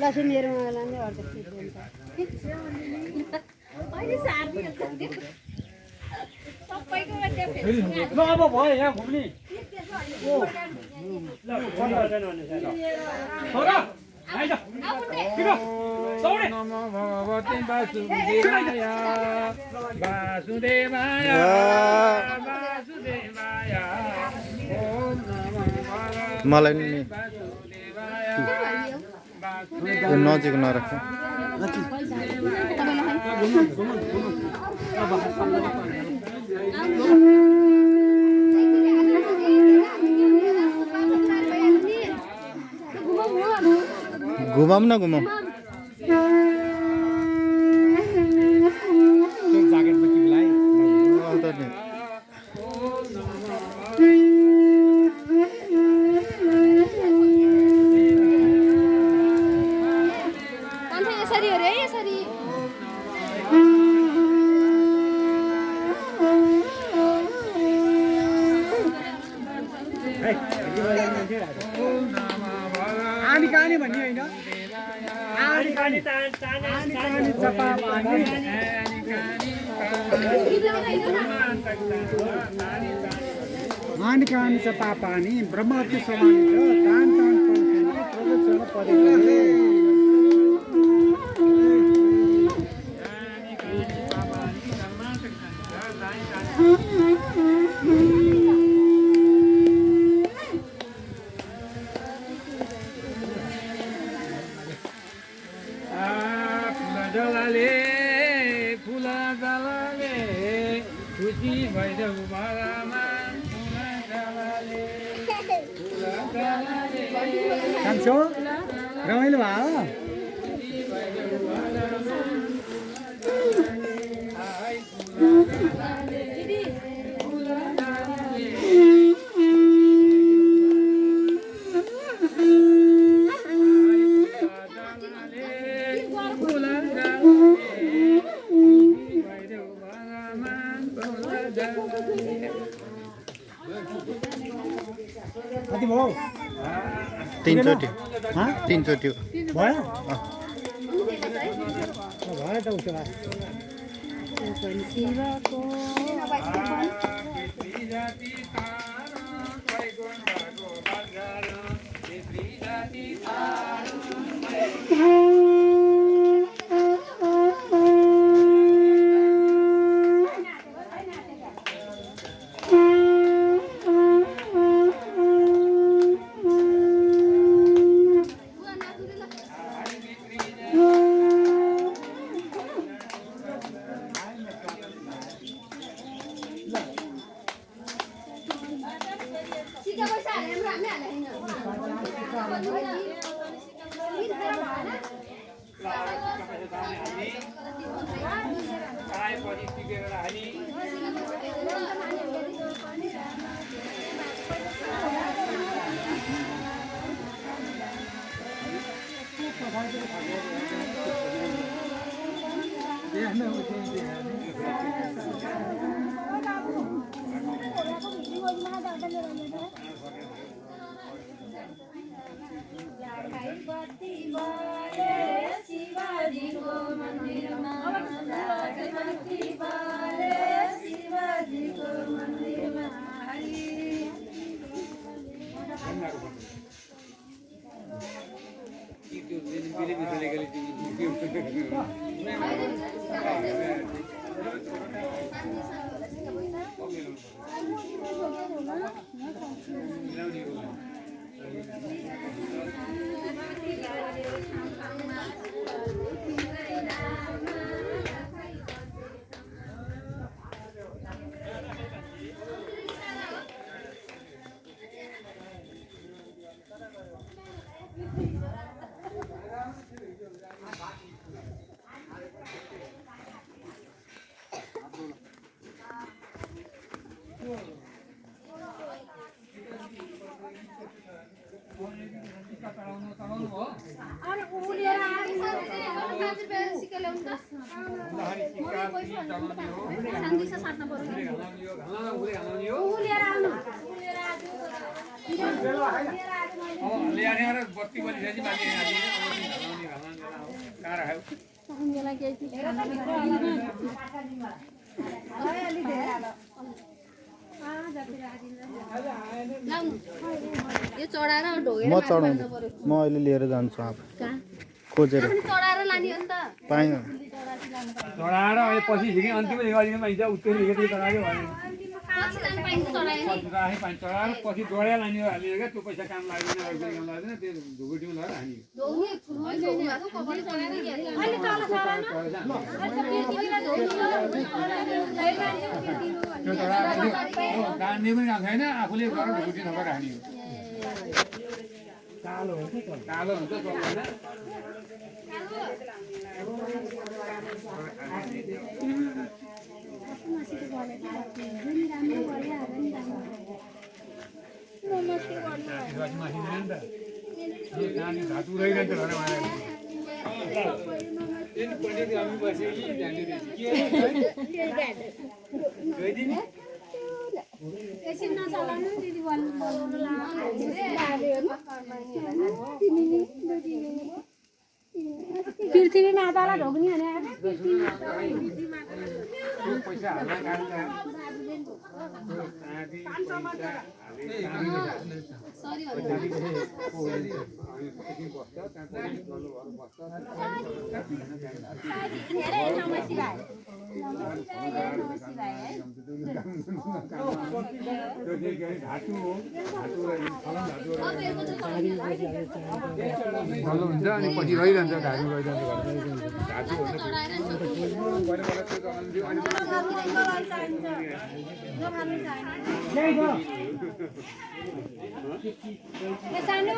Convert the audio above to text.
लसुन मेरोमा लाने अर्ध ठिक हुन्छ अहिले सार्ने सबैको ल अब भयो यहाँ घुम्ने नमो भगवते वासुदेवाय वासुदेवाय वासुदेवाय ओम नमो भगवते मलाई वासुदेवाय नजिक नराख्छ घुमाऊँ न घुमाऊँ हानि कहानी छ पापानी ब्रह्महत्या समानी छ तान तान प्रदक्षिण परेको कान्छो रमाइलो भयो कति भयो तीनचोटि भयो भयो त उसो भए ल्याएर बत्ती बलिसकेपछि माथि कहाँ राख्यो यो चढाएर ढोगेर म चढाउँछु म अहिले लिएर जान्छु अब खोजेर चढाएर लाने अन्त पाइन चढाएर अहिले पछि फेरि अन्तिमै गरिदिनु पाइन्छ उत्तै चढायो भने पछि लानु पाइन्छ चढायो नि चढाएर पछि डोडा लाने हालियो क्या त्यो पैसा काम लाग्दैन अरू काम लाग्दैन त्यो ढुकुटीमा लगाएर हानियो ढोग्ने ठुलो ढोग्ने कपाल चढाएर गान्ने पनि राख्छ होइन आफूले गरेर ढुकुटी नगरेर हानियो कालो हुन्छ चल्दैन धातु रहिरहन्छ घरमा एकछिन नचलाउनु दिदी पृथ्वी मातालाई ढोग्ने भने पैसा हाल्न सरी हुन्छ अनि पछि रहिरहन्छ धातु रहिरहन्छ धातु सानो